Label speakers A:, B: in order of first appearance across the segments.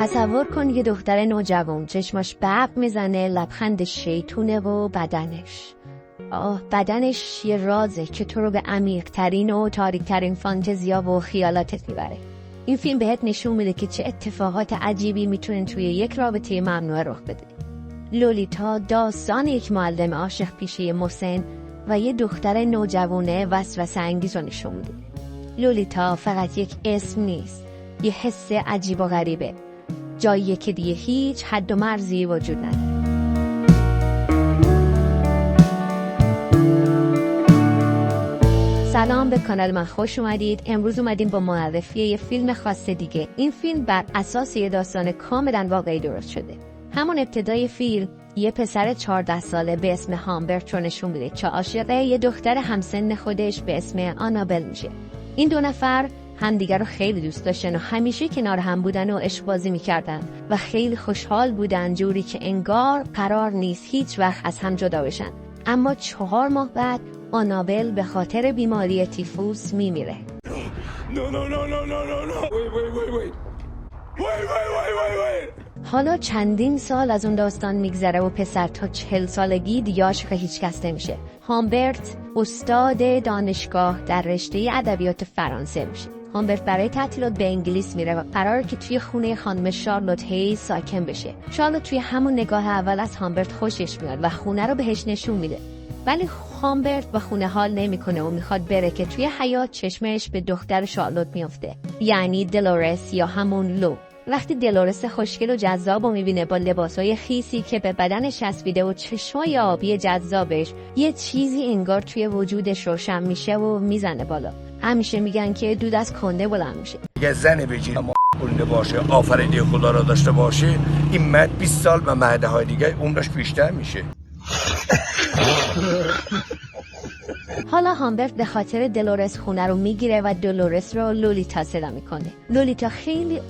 A: تصور کن یه دختر نوجوان چشماش برق میزنه، لبخند شیطونه و بدنش یه رازه که تو رو به عمیق‌ترین و تاریک‌ترین فانتزیا و خیالاتت میبره. این فیلم بهت نشون میده که چه اتفاقات عجیبی میتونن توی یک رابطه ممنوعه رخ بده. لولیتا داستان یک معلم عاشق پیشه مسن و یه دختر نوجوانه وسوسه انگیز رو نشون میده. لولیتا فقط یک اسم نیست، یه حس عجیب و غریبه، جاییه که دیگه هیچ حد و مرزی وجود نداره. سلام، به کانال من خوش اومدید. امروز اومدیم با معرفی یه فیلم خاص دیگه. این فیلم بر اساس یه داستان کاملا واقعی درست شده. همون ابتدای فیلم یه پسر 14 ساله به اسم هامبرت رو نشون میده که عاشق یه دختر همسن خودش به اسم آنابل میشه. این دو نفر همدیگر رو خیلی دوست داشتن و همیشه کنار هم بودن و عشق بازی میکردن و خیلی خوشحال بودن، جوری که انگار قرار نیست هیچ وقت از هم جدا بشن. اما 4 ماه بعد آنابل به خاطر بیماری تیفوس میمیره. حالا چندین سال از اون داستان میگذره و پسر تا 40 سالگی دیگه عاشق هیچ کس نمیشه. هامبرت استاد دانشگاه در رشته ادبیات فرانسه میشه. هامبرت برای تعطیلات به انگلیس میره و قراره که توی خونه خانم شارلوت هیز ساکن بشه. شارلوت توی همون نگاه اول از هامبرت خوشش میاد و خونه رو بهش نشون میده. ولی هامبرت با خونه حال نمیکنه و میخواد بره که توی حیاط چشمش به دختر شارلوت میفته، یعنی دلورس یا همون لو. وقتی دلورس خوشگل و جذاب رو میبینه با لباسای خیسی که به بدنش چسبیده و چشمای آبی جذابش، یه چیزی انگار توی وجودش روشن میشه و میزنه بالا. همیشه میگن که دود از کنده بلند میشه.
B: یه زن بگیر اما کنده باشه، آفرینی خدا را داشته باشه، این مرد 20 سال و مرده های دیگه عمرش بیشتر میشه.
A: حالا هامبرت به خاطر دلورس خونه رو میگیره و دلورس رو لولیتا صدا میکنه. لولیتا خیلی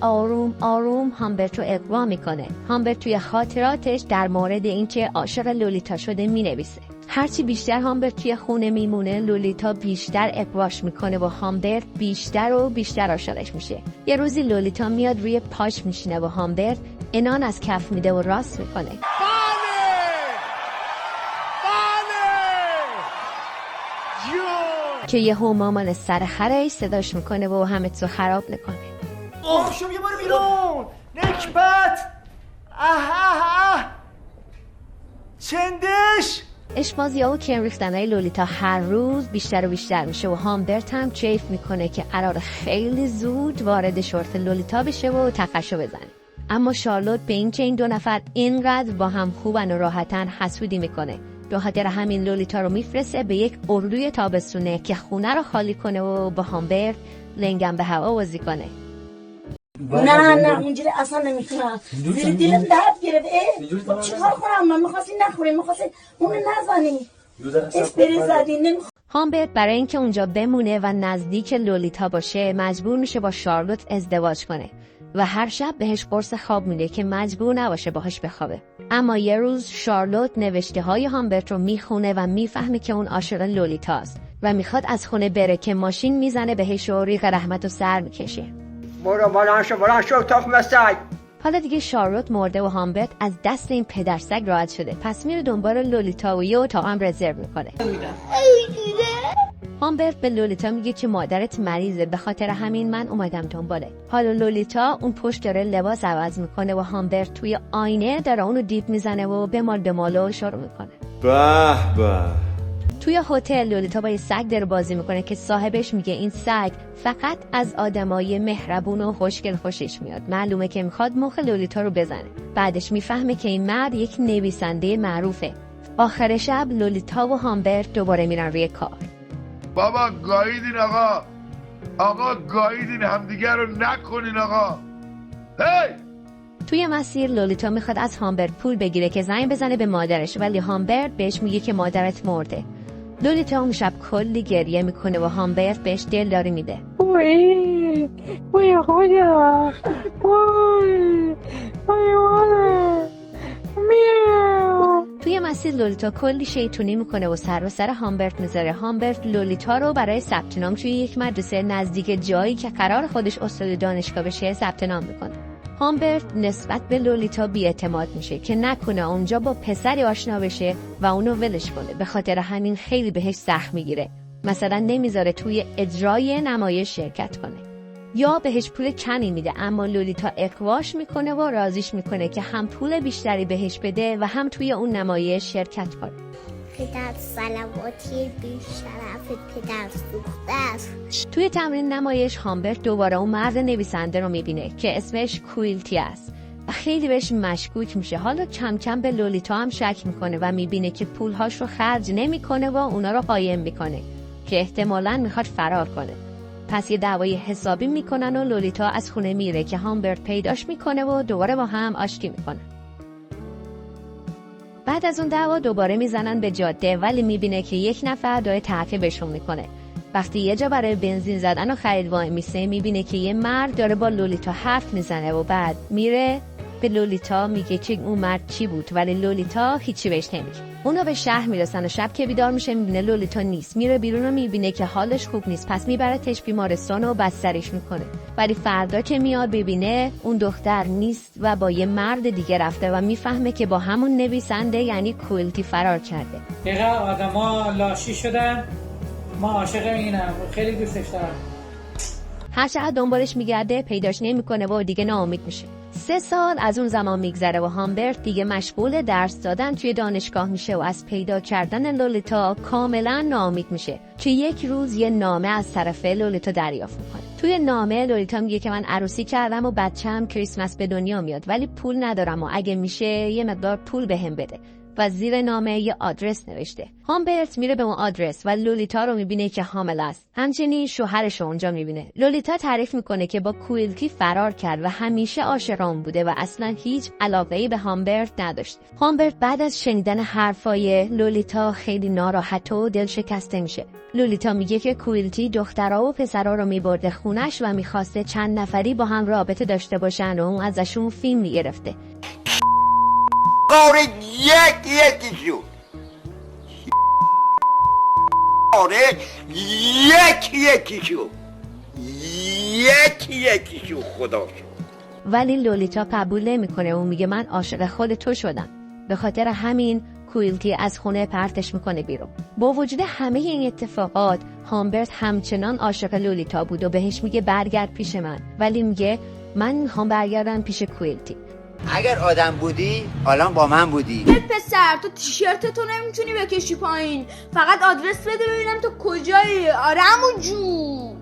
A: آروم هامبرت رو اقوا میکنه. هامبرت توی خاطراتش در مورد اینکه عاشق لولیتا شده مینویسه. هرچی بیشتر هامبرت توی خونه میمونه، لولیتا بیشتر اقواش میکنه و هامبرت بیشتر و بیشتر عاشقش میشه. یه روزی لولیتا میاد روی پاش میشینه و هامبرت انان از کف میده و راست میکنه. که یه مامان سر خرش صداش میکنه و همه تو خراب نکنه.
C: شو یه بار بیرون نکبت. چندش
A: اشبازی و کم ریختنهای لولیتا هر روز بیشتر و بیشتر میشه و هامبرت هم چیف میکنه که قرار خیلی زود وارد شورت لولیتا بشه و تقشو بزنه. اما شارلوت به این که این دو نفر اینقدر با هم خوبن و راحتن حسودی میکنه. به خاطر همین لولیتا رو میفرسته به یک اردوی تابستونه که خونه رو خالی کنه و با هامبرت لنگم به هوا بازی کنه.
D: نه اونجوری اصلا نمیتونم. زیر دیلم درد گرفت. خب چیکار کنم؟ من می‌خواستی نخوری، می‌خواستی اونو نزنی. اسپری زدی.
A: هامبرت برای اینکه اونجا بمونه و نزدیک لولیتا باشه مجبور میشه با شارلوت ازدواج کنه و هر شب بهش قرص خواب میده که مجبور نباشه باهاش بخوابه. اما یه روز شارلوت نوشته های هامبرت رو میخونه و میفهمه که اون عاشق لولیتاست و میخواد از خونه بره که ماشین میزنه بهش و ریق رحمت و سر میکشه.
C: برو بلند شو تخم سگ.
A: حالا دیگه شارلوت مرده و هامبرت از دست این پدر سگ راحت شده. پس میره دنبال لولیتا و یه اتاق هم رزرو میکنه. هامبرت به لولیتا میگه که مادرت مریضه، به خاطر همین من اومدم دنباله. حالا لولیتا اون پشت داره لباس عوض میکنه و هامبرت توی آینه داره اونو دیپ میزنه و بمال و شروع میکنه.
E: به
A: توی هتل لولیتا با یه سگ داره بازی میکنه که صاحبش میگه این سگ فقط از آدمای مهربون و خوشگل خوشش میاد. معلومه که میخواد مخ لولیتا رو بزنه. بعدش میفهمه که این مرد یک نویسنده معروفه. آخر شب لولیتا و هامبرت دوباره میرن روی کار.
F: بابا گاییدین آقا گاییدین، همدیگر رو نکنین آقا. هی!
A: توی مسیر لولیتا میخواد از هامبرت پول بگیره که زنگ بزنه به مادرش، ولی هامبرت بهش میگه که مادرت مرده. لولیتا اون شب کلی گریه میکنه و هامبرت بهش دلداری میده.
G: وای خدا،
A: توی مسیر لولیتا کلی شیطونی میکنه و سر هامبرت میذاره. هامبرت لولیتا رو برای ثبت نام توی یک مدرسه نزدیک جایی که قرار خودش استاد دانشگاه بشه ثبت نام میکنه. هامبرت نسبت به لولیتا بی‌اعتماد میشه که نکنه اونجا با پسری آشنا بشه و اونو ولش کنه. به خاطر همین خیلی بهش سخت میگیره. مثلا نمیذاره توی اجرای نمایش شرکت کنه یا بهش پول کمی میده، اما لولیتا اقواش میکنه و راضیش میکنه که هم پول بیشتری بهش بده و هم توی اون نمایش شرکت کنه.
E: پدر صلواتی بیشرف پدر سوخته است.
A: توی تمرین نمایش هامبرت دوباره اون مرد نویسنده رو میبینه که اسمش کویلتی است و خیلی بهش مشکوک میشه. حالا کم کم به لولیتا هم شک میکنه و میبینه که پولهاش رو خرج نمیکنه و اونا رو قایم میکنه که احتمالاً میخواد فرار کنه. پس یه دعوای حسابی میکنن و لولیتا از خونه میره که هامبرت پیداش میکنه و دوباره با هم آشتی میکنن. بعد از اون دعوا دوباره میزنن به جاده، ولی میبینه که یک نفر داره تعقیبشون میکنه. وقتی یه جا برای بنزین زدن و خرید وای میسه، میبینه که یه مرد داره با لولیتا حرف میزنه و بعد میره به لولیتا میگه که اون مرد چی بود، ولی لولیتا هیچی بهش نمیگه. اونا به شهر میرسن و شب که بیدار میشه میبینه لولیتا نیست. میره بیرون و میبینه که حالش خوب نیست، پس میبرتش بیمارستان و بسترش میکنه. ولی فردا که میاد ببینه اون دختر نیست و با یه مرد دیگه رفته و میفهمه که با همون نویسنده یعنی کویلتی فرار کرده.
H: دیگه آدما لاشی شدن، ما عاشق اینم، خیلی دوستش دارم.
A: هر چقدر دنبالش میگرده پیداش نمیکنه و دیگه ناامید میشه. 3 سال از اون زمان میگذره و هامبرت دیگه مشغول درس دادن توی دانشگاه میشه و از پیدا کردن لولیتا کاملا ناامید میشه که یک روز یه نامه از طرف لولیتا دریافت میکنه. توی نامه لولیتا میگه که من عروسی کردم و بچه‌م کریسمس به دنیا میاد، ولی پول ندارم و اگه میشه یه مقدار پول بهم بده. و زیر نامه یه آدرس نوشته. هامبرت میره به اون آدرس و لولیتا رو میبینه که حامل است. همچنین شوهرش رو اونجا میبینه. لولیتا تعریف میکنه که با کویلتی فرار کرد و همیشه عاشق اون بوده و اصلا هیچ علاقه‌ای به هامبرت نداشته. هامبرت بعد از شنیدن حرفای لولیتا خیلی ناراحت و دل شکسته میشه. لولیتا میگه که کویلتی دخترها و پسرها رو میبرده خونش و میخواسته چند نفری با هم رابطه داشته باشن و اون ازشون فیلم میگرفته.
I: آره یکیشو آره یکیشو خدا شد.
A: ولی لولیتا قبول نمیکنه و میگه من عاشق خود تو شدم. به خاطر همین کویلتی از خونه پرتش میکنه بیرون. با وجود همه این اتفاقات هامبرت همچنان عاشق لولیتا بود و بهش میگه برگرد پیش من، ولی میگه من میخوام برگردم پیش کویلتی.
I: اگر آدم بودی الان با من بودی.
J: پسر تو تیشرت تو نمیتونی بکشی پایین، فقط آدرس بده ببینم تو کجایی. آره عمو جون.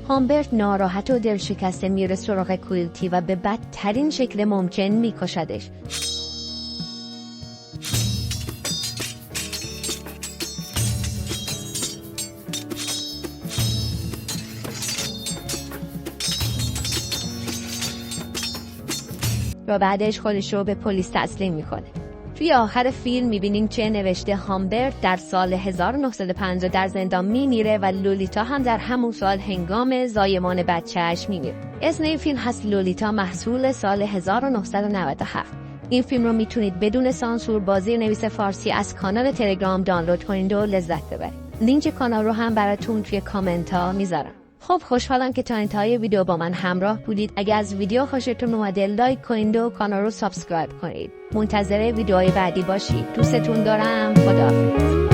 A: هامبرت ناراحت و دل شکسته میره سراغ کویلتی و به بدترین شکل ممکن میکشدش. و بعدش خودش رو به پلیس تسلیم میکنه. توی آخر فیلم میبینیم چه نوشته هامبرت در سال 1950 در زندان میمیره و لولیتا هم در همون سال هنگام زایمان بچهش میمیره. اسم این فیلم هست لولیتا محصول سال 1997. این فیلم رو میتونید بدون سانسور با زیرنویس فارسی از کانال تلگرام دانلود کنید و لذت ببرید. لینک کانال رو هم براتون توی کامنت ها میذارم. خب خوشحالم که تا انتهای ویدیو با من همراه بودید. اگر از ویدیو خوشتون اومده لایک کنید و کانال رو سابسکرایب کنید. منتظر ویدیوهای بعدی باشید. دوستتون دارم. خداحافظ.